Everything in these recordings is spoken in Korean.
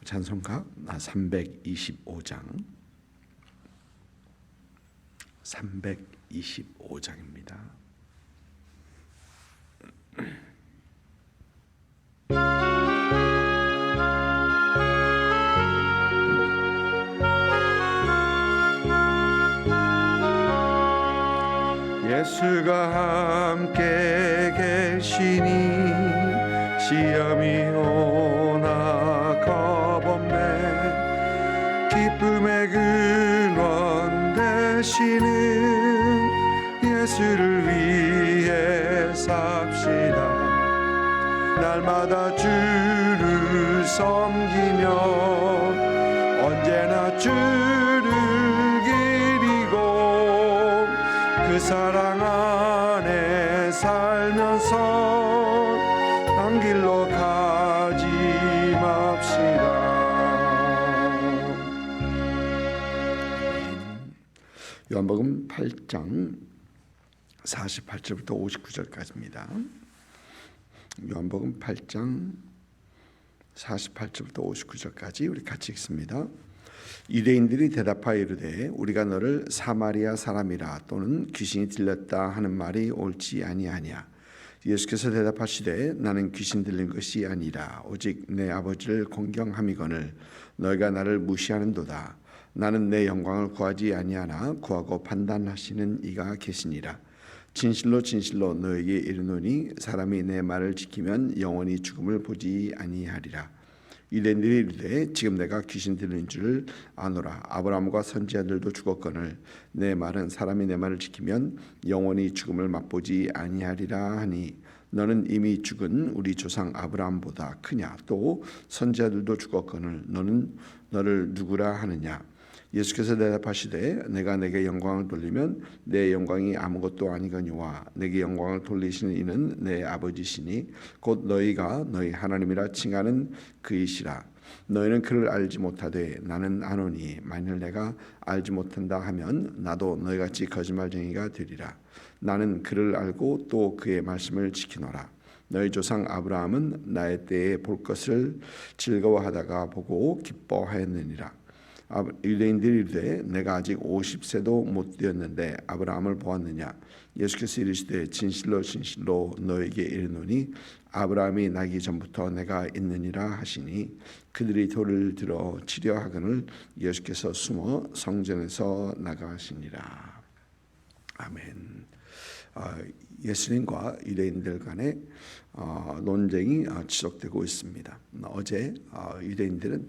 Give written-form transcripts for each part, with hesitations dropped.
찬송가 325장 325장입니다. 예수가 함께 계시니 시험이 오나 겁없네. 기쁨의 근원 되시는 예수를 위해 삽시다. 날마다 주를 섬기며 언제나 주를 기리고 그 사랑 안에 살면서 딴 길로 가지 맙시다. 요한복음 8장 48절부터 59절까지입니다. 요한복음 8장 48절부터 59절까지 우리 같이 읽습니다. 유대인들이 대답하여 이르되 우리가 너를 사마리아 사람이라 또는 귀신이 들렸다 하는 말이 옳지 아니하냐. 예수께서 대답하시되 나는 귀신 들린 것이 아니라 오직 내 아버지를 공경함이거늘 너희가 나를 무시하는도다. 나는 내 영광을 구하지 아니하나 구하고 판단하시는 이가 계시니라. 진실로 진실로 너에게 이르노니 사람이 내 말을 지키면 영원히 죽음을 보지 아니하리라. 유대인들이 이르되 지금 내가 귀신 들린 줄을 아노라. 아브라함과 선지자들도 죽었거늘 내 말은 사람이 내 말을 지키면 영원히 죽음을 맛보지 아니하리라 하니 너는 이미 죽은 우리 조상 아브라함보다 크냐. 또 선지자들도 죽었거늘 너는 너를 누구라 하느냐. 예수께서 대답하시되 내가 내게 영광을 돌리면 내 영광이 아무것도 아니거니와 내게 영광을 돌리시는 이는 내 아버지시니 곧 너희가 너희 하나님이라 칭하는 그이시라. 너희는 그를 알지 못하되 나는 아노니 만일 내가 알지 못한다 하면 나도 너희같이 거짓말쟁이가 되리라. 나는 그를 알고 또 그의 말씀을 지키노라. 너희 조상 아브라함은 나의 때에 볼 것을 즐거워하다가 보고 기뻐하였느니라. 유대인들이 이르되 내가 아직 50세도 못 되었는데 아브라함을 보았느냐. 예수께서 이르시되 진실로 진실로 너에게 이르노니 아브라함이 나기 전부터 내가 있느니라 하시니 그들이 돌을 들어 치려 하거늘 예수께서 숨어 성전에서 나가시니라. 아멘. 예수님과 유대인들 간의 논쟁이 지속되고 있습니다. 어제 유대인들은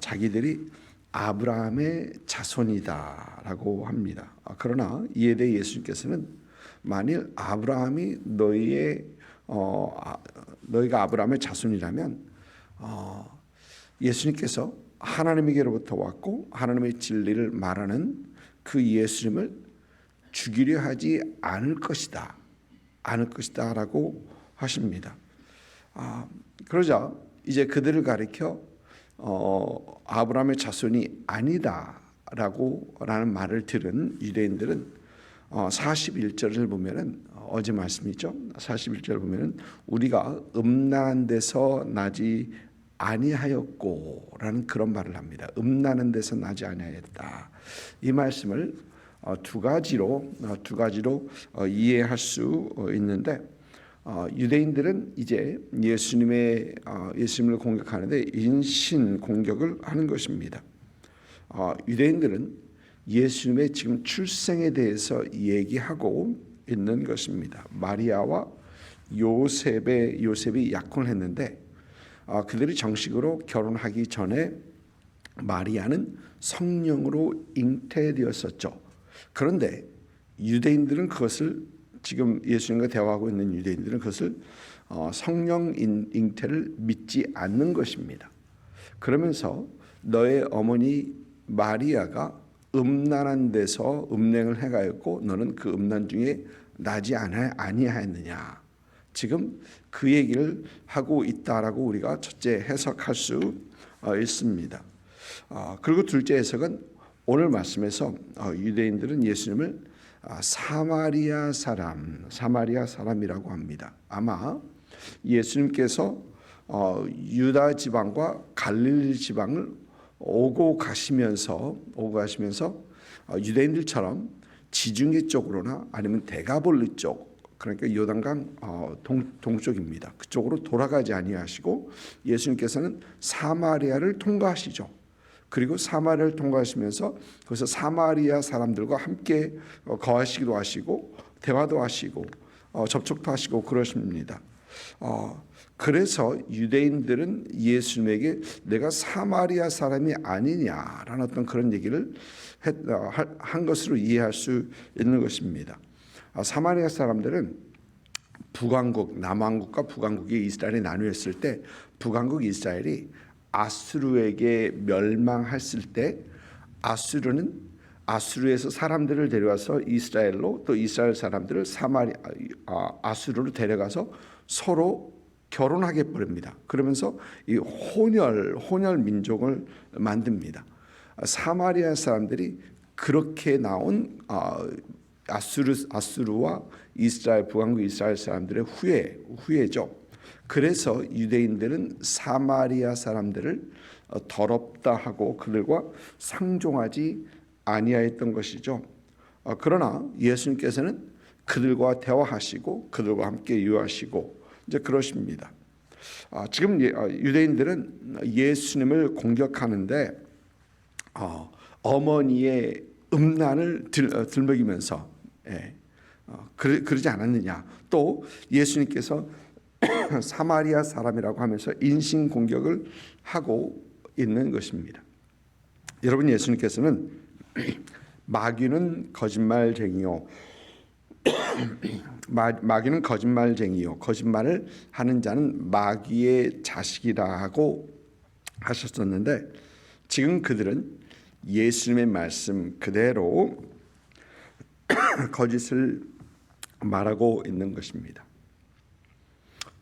자기들이 아브라함의 자손이다라고 합니다. 그러나 이에 대해 예수님께서는 만일 아브라함이 너희가 아브라함의 자손이라면 예수님께서 하나님에게로부터 왔고 하나님의 진리를 말하는 그 예수님을 죽이려 하지 않을 것이다라고 하십니다. 그러자 이제 그들을 가리켜 아브라함의 자손이 아니다라는 말을 들은 유대인들은 41절을 보면은 어제 말씀이죠. 41절을 보면은 우리가 음란한 데서 나지 아니하였고라는 그런 말을 합니다. 음란한 데서 나지 아니하였다. 이 말씀을 두 가지로 이해할 수 있는데 유대인들은 이제 예수님을 공격하는데 인신 공격을 하는 것입니다. 유대인들은 예수님의 지금 출생에 대해서 얘기하고 있는 것입니다. 마리아와 요셉이 약혼을 했는데 그들이 정식으로 결혼하기 전에 마리아는 성령으로 잉태되었었죠. 그런데 유대인들은 그것을 지금 예수님과 대화하고 있는 유대인들은 그것을 성령 잉태를 믿지 않는 것입니다. 그러면서 너의 어머니 마리아가 음란한 데서 음행을 해가였고 너는 그 음란 중에 나지 아니하였느냐. 지금 그 얘기를 하고 있다라고 우리가 첫째 해석할 수 있습니다. 그리고 둘째 해석은 오늘 말씀에서 유대인들은 예수님을 사마리아 사람이라고 합니다. 아마 예수님께서 유다 지방과 갈릴리 지방을 오고 가시면서 유대인들처럼 지중해 쪽으로나 아니면 데가볼리 쪽, 그러니까 요단강 동쪽입니다. 그쪽으로 돌아가지 아니하시고 예수님께서는 사마리아를 통과하시죠. 그리고 사마리아를 통과하시면서 거기서 사마리아 사람들과 함께 거하시기도 하시고 대화도 하시고 접촉도 하시고 그러십니다. 그래서 유대인들은 예수님에게 내가 사마리아 사람이 아니냐라는 어떤 그런 얘기를 한 것으로 이해할 수 있는 것입니다. 사마리아 사람들은 북왕국, 남왕국과 북왕국이 이스라엘이 나누었을 때 북왕국 이스라엘이 아수르에게 멸망했을 때 아수르에서 사람들을 데려와서 이스라엘로, 또 이스라엘 사람들을 아수르로 데려가서 서로 결혼하게 버립니다. 그러면서 이 혼혈 민족을 만듭니다. 사마리아 사람들이 그렇게 나온 아수르와 이스라엘, 북왕국 이스라엘 사람들의 후예죠. 그래서 유대인들은 사마리아 사람들을 더럽다 하고 그들과 상종하지 아니하였던 것이죠. 그러나 예수님께서는 그들과 대화하시고 그들과 함께 유하시고 이제 그러십니다. 지금 유대인들은 예수님을 공격하는데 어머니의 음란을 들먹이면서 그러지 않았느냐. 또 예수님께서 사마리아 사람이라고 하면서 인신 공격을 하고 있는 것입니다. 여러분, 예수님께서는 마귀는 거짓말쟁이요, 마귀는 거짓말쟁이요, 거짓말을 하는 자는 마귀의 자식이라고 하셨었는데, 지금 그들은 예수님의 말씀 그대로 거짓을 말하고 있는 것입니다.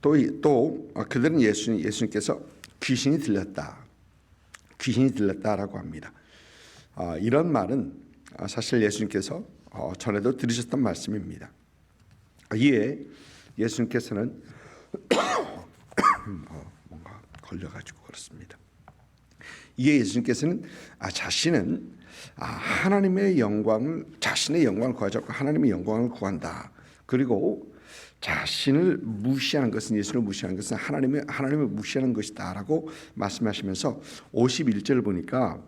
또 그들은 예수님께서 귀신이 들렸다라고 합니다. 이런 말은 사실 예수님께서 전에도 들으셨던 말씀입니다. 이에 예수님께서는 뭔가 걸려가지고 그렇습니다. 이에 예수님께서는 자신은 하나님의 영광을, 자신의 영광을 구하지 않고 하나님의 영광을 구한다. 그리고 자신을 무시하는 것은, 예수를 무시하는 것은 하나님을 무시하는 것이다라고 말씀하시면서 51절 보니까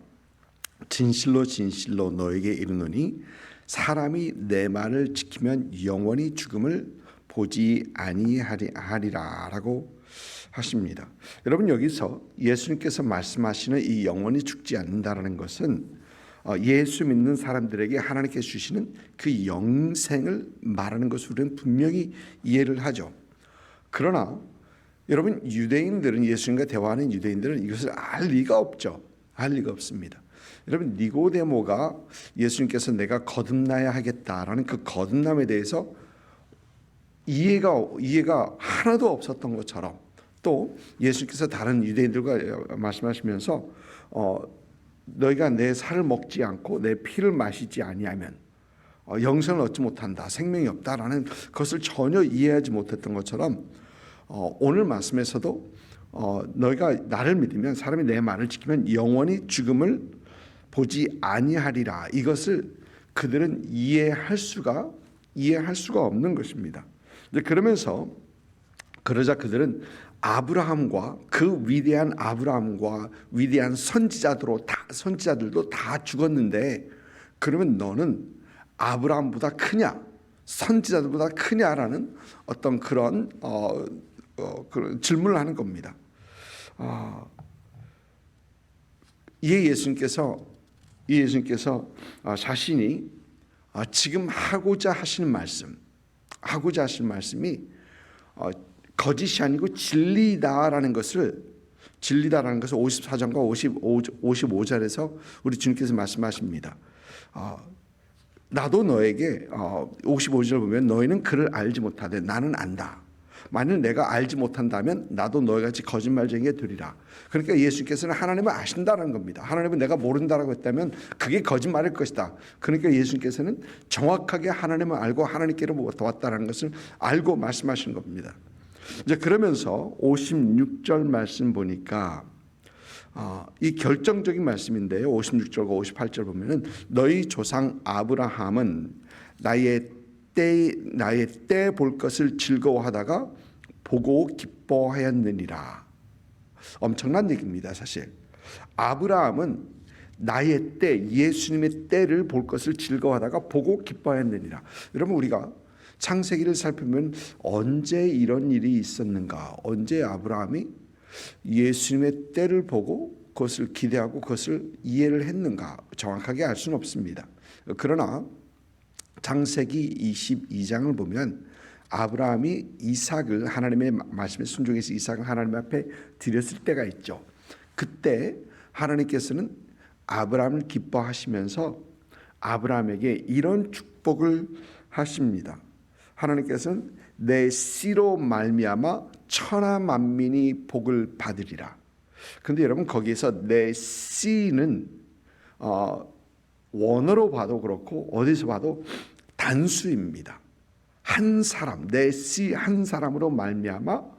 진실로 진실로 너에게 이르노니 사람이 내 말을 지키면 영원히 죽음을 보지 아니하리라라고 하십니다. 여러분, 여기서 예수님께서 말씀하시는 이 영원히 죽지 않는다라는 것은 예수 믿는 사람들에게 하나님께서 주시는 그 영생을 말하는 것으로 우리는 분명히 이해를 하죠. 그러나 여러분, 유대인들은, 예수님과 대화하는 유대인들은 이것을 알 리가 없죠. 알 리가 없습니다. 여러분, 니고데모가 예수님께서 내가 거듭나야 하겠다라는 그 거듭남에 대해서 이해가 하나도 없었던 것처럼, 또 예수님께서 다른 유대인들과 말씀하시면서 너희가 내 살을 먹지 않고 내 피를 마시지 아니하면 영생을 얻지 못한다, 생명이 없다라는 것을 전혀 이해하지 못했던 것처럼 오늘 말씀에서도 너희가 나를 믿으면, 사람이 내 말을 지키면 영원히 죽음을 보지 아니하리라, 이것을 그들은 이해할 수가 없는 것입니다. 그러면서 그러자 그들은 그 위대한 아브라함과 위대한 선지자들도 다 죽었는데 그러면 너는 아브라함보다 크냐, 선지자들보다 크냐라는 어떤 그런 질문을 하는 겁니다. 이에 예수님께서 자신이 지금 하고자 하시는 말씀이 거짓이 아니고 진리다라는 것을 54절과 55절에서 우리 주님께서 말씀하십니다. 나도 너에게 55절 보면 너희는 그를 알지 못하되 나는 안다. 만일 내가 알지 못한다면 나도 너희같이 거짓말쟁이가 되리라. 그러니까 예수님께서는 하나님을 아신다는 겁니다. 하나님은 내가 모른다라고 했다면 그게 거짓말일 것이다. 그러니까 예수님께서는 정확하게 하나님을 알고 하나님께로 왔다는 것을 알고 말씀하시는 겁니다. 이제 그러면서 56절 말씀 보니까 이 결정적인 말씀인데요. 56절과 58절 보면은 너희 조상 아브라함은 나의 때 볼 것을 즐거워하다가 보고 기뻐하였느니라. 엄청난 얘기입니다, 사실. 아브라함은 나의 때, 예수님의 때를 볼 것을 즐거워하다가 보고 기뻐하였느니라. 여러분, 우리가 창세기를 살펴보면 언제 이런 일이 있었는가? 언제 아브라함이 예수님의 때를 보고 그것을 기대하고 그것을 이해를 했는가? 정확하게 알 수는 없습니다. 그러나 창세기 22장을 보면 아브라함이 이삭을 하나님의 말씀에 순종해서 이삭을 하나님 앞에 드렸을 때가 있죠. 그때 하나님께서는 아브라함을 기뻐하시면서 아브라함에게 이런 축복을 하십니다. 하나님께서는 내 씨로 말미암아 천하 만민이 복을 받으리라. 그런데 여러분, 거기에서 내 씨는 원어로 봐도 그렇고 어디서 봐도 단수입니다. 한 사람, 내 씨 한 사람으로 말미암아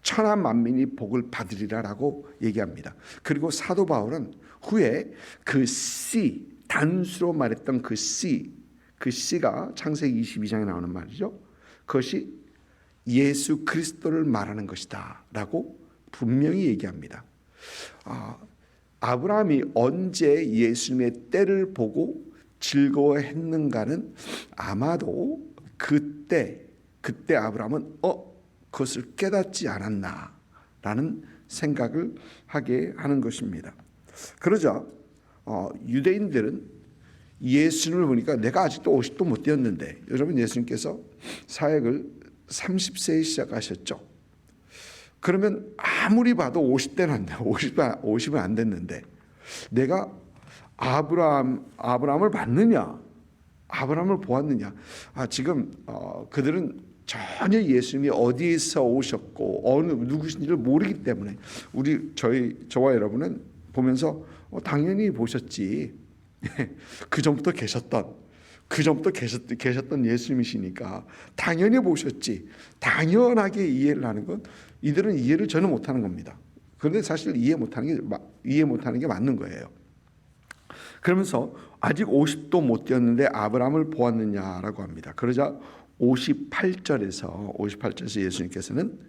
천하 만민이 복을 받으리라라고 얘기합니다. 그리고 사도 바울은 후에 그 씨, 단수로 말했던 그 씨가 창세기 22장에 나오는 말이죠. 그것이 예수 그리스도를 말하는 것이다 라고 분명히 얘기합니다. 아브라함이 언제 예수님의 때를 보고 즐거워했는가는 아마도 그때 아브라함은 그것을 깨닫지 않았나라는 생각을 하게 하는 것입니다. 그러자 유대인들은 예수님을 보니까 내가 아직도 50도 못 되었는데, 여러분, 예수님께서 사역을 30세에 시작하셨죠. 그러면 아무리 봐도 50대는 안 돼요. 50은 안 됐는데 내가 아브라함을 봤느냐, 아브라함을 보았느냐. 지금 그들은 전혀 예수님이 어디에서 오셨고 어느 누구신지를 모르기 때문에 저와 여러분은 보면서 당연히 보셨지. 그 전부터 계셨던 예수님이시니까 당연히 보셨지. 당연하게 이해를 하는 건 이들은 이해를 전혀 못하는 겁니다. 그런데 사실 이해 못하는 게 맞는 거예요. 그러면서 아직 50도 못 되었는데 아브라함을 보았느냐라고 합니다. 그러자 58절에서 예수님께서는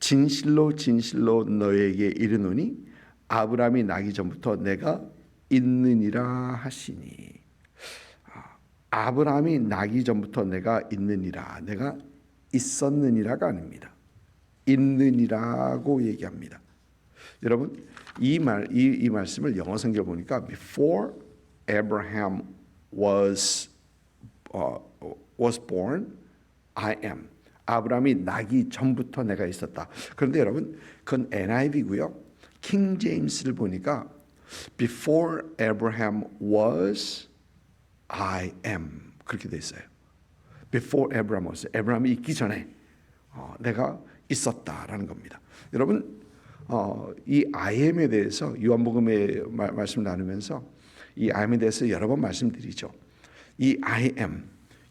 진실로 진실로 너에게 이르노니 아브라함이 나기 전부터 내가 있느니라 하시니. 아브라함이 나기 전부터 내가 있느니라, 내가 있었느니라가 아닙니다. 있느니라고 얘기합니다. 여러분, 이 말씀을 영어 성경을 보니까 before Abraham was born, I am. 아브라함이 나기 전부터 내가 있었다. 그런데 여러분, 그건 NIV고요. 킹 제임스를 보니까 before Abraham was, I am. 그렇게 돼 있어요. Before Abraham was. 아브라함이 있기 전에 내가 있었다라는 겁니다. 여러분, 이 I am에 대해서 요한복음의 말씀을 나누면서 이 I am에 대해서 여러 번 말씀드리죠. 이 I am,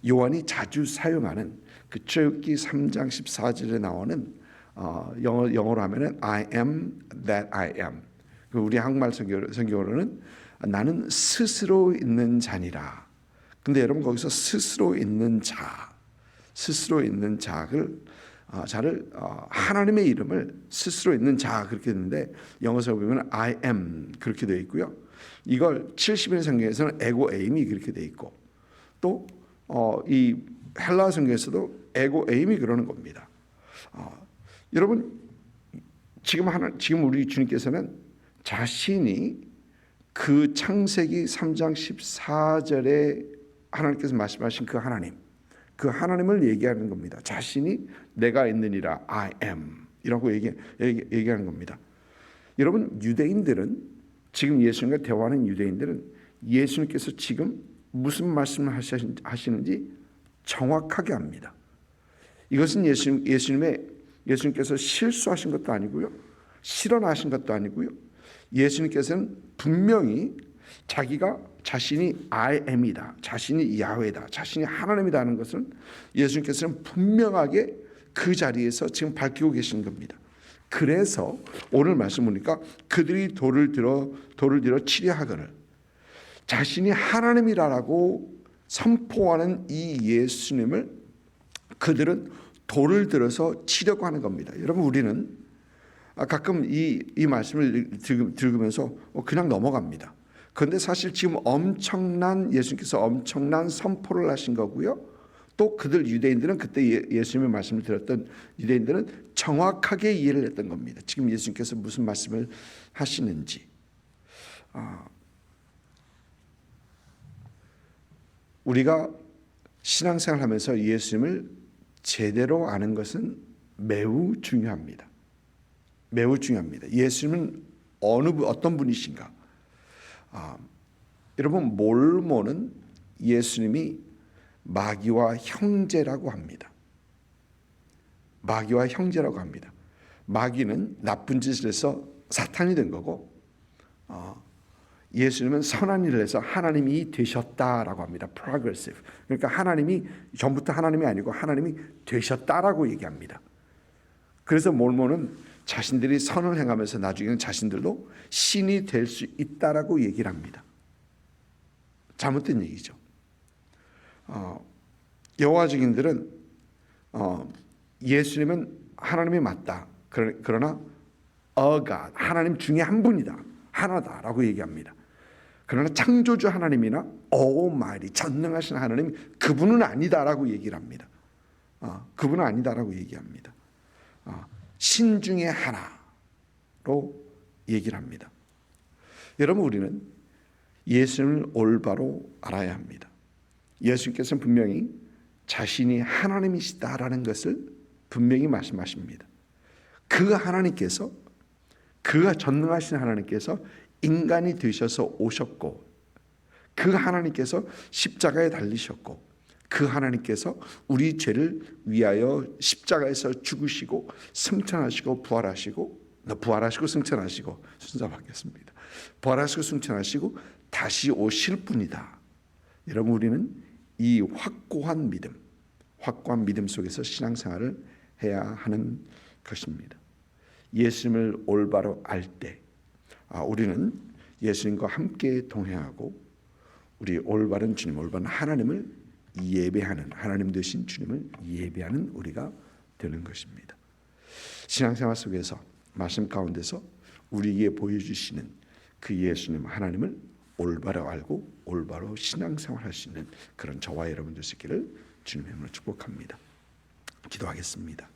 요한이 자주 사용하는 그 출애굽기 3장 14절에 나오는 영어로 하면은 I am that I am. 우리 한국말 성경으로는 나는 스스로 있는 자니라. 근데 여러분, 거기서 스스로 있는 자를 하나님의 이름을 스스로 있는 자 그렇게 되는데 영어에서 보면 I am 그렇게 되어 있고요. 이걸 70인 성경에서는 에고 에임이 그렇게 되어 있고, 또 이 헬라 성경에서도 에고 에임이 그러는 겁니다. 여러분, 지금 우리 주님께서는 자신이 그 창세기 3장 14절에 하나님께서 말씀하신 그 하나님을 얘기하는 겁니다. 자신이 내가 있느니라, I am 이라고 얘기하는 겁니다. 여러분, 유대인들은, 지금 예수님과 대화하는 유대인들은 예수님께서 지금 무슨 말씀을 하시는지 정확하게 압니다. 이것은 예수님께서 실수하신 것도 아니고요, 실현하신 것도 아니고요. 예수님께서는 분명히 자신이 I am이다, 자신이 야훼다, 자신이 하나님이다 하는 것은 예수님께서는 분명하게 그 자리에서 지금 밝히고 계신 겁니다. 그래서 오늘 말씀 보니까 그들이 돌을 들어 치려 하거늘 자신이 하나님이라고 선포하는 이 예수님을 그들은 돌을 들어서 치려고 하는 겁니다. 여러분, 우리는 가끔 이 말씀을 들으면서 그냥 넘어갑니다. 그런데 사실 지금 예수님께서 엄청난 선포를 하신 거고요. 또 그들 유대인들은 그때 예수님의 말씀을 들었던 유대인들은 정확하게 이해를 했던 겁니다. 지금 예수님께서 무슨 말씀을 하시는지. 우리가 신앙생활하면서 예수님을 제대로 아는 것은 매우 중요합니다. 매우 중요합니다. 예수님은 어떤 분이신가? 여러분, 몰몬은 예수님이 마귀와 형제라고 합니다. 마귀와 형제라고 합니다. 마귀는 나쁜 짓을 해서 사탄이 된 거고, 예수님은 선한 일을 해서 하나님이 되셨다라고 합니다. progressive. 그러니까 하나님이 전부터 하나님이 아니고 하나님이 되셨다라고 얘기합니다. 그래서 몰몬은 자신들이 선을 행하면서 나중에는 자신들도 신이 될 수 있다라고 얘기를 합니다. 잘못된 얘기죠. 여호와 증인들은 예수님은 하나님이 맞다. 그러나 God, 하나님 중에 한 분이다. 하나다라고 얘기합니다. 그러나 창조주 하나님이나 Almighty, 전능하신 하나님, 그분은 아니다라고 얘기를 합니다. 그분은 아니다라고 얘기합니다. 신 중에 하나로 얘기를 합니다. 여러분, 우리는 예수님을 올바로 알아야 합니다. 예수님께서는 분명히 자신이 하나님이시다라는 것을 분명히 말씀하십니다. 그 하나님께서, 그가 전능하신 하나님께서 인간이 되셔서 오셨고, 그 하나님께서 십자가에 달리셨고, 그 하나님께서 우리 죄를 위하여 십자가에서 죽으시고 승천하시고 부활하시고 승천하시고, 순서 바뀌었습니다. 부활하시고 승천하시고 다시 오실 분이다. 여러분, 우리는 이 확고한 믿음 속에서 신앙생활을 해야 하는 것입니다. 예수님을 올바로 알 때 우리는 예수님과 함께 동행하고 우리 올바른 주님, 올바른 하나님을 예배하는, 하나님 되신 주님을 예배하는 우리가 되는 것입니다. 신앙생활 속에서 말씀 가운데서 우리에게 보여주시는 그 예수님 하나님을 올바로 알고 올바로 신앙생활할 수 있는 그런 저와 여러분들 있기를 주님의 이름으로 축복합니다. 기도하겠습니다.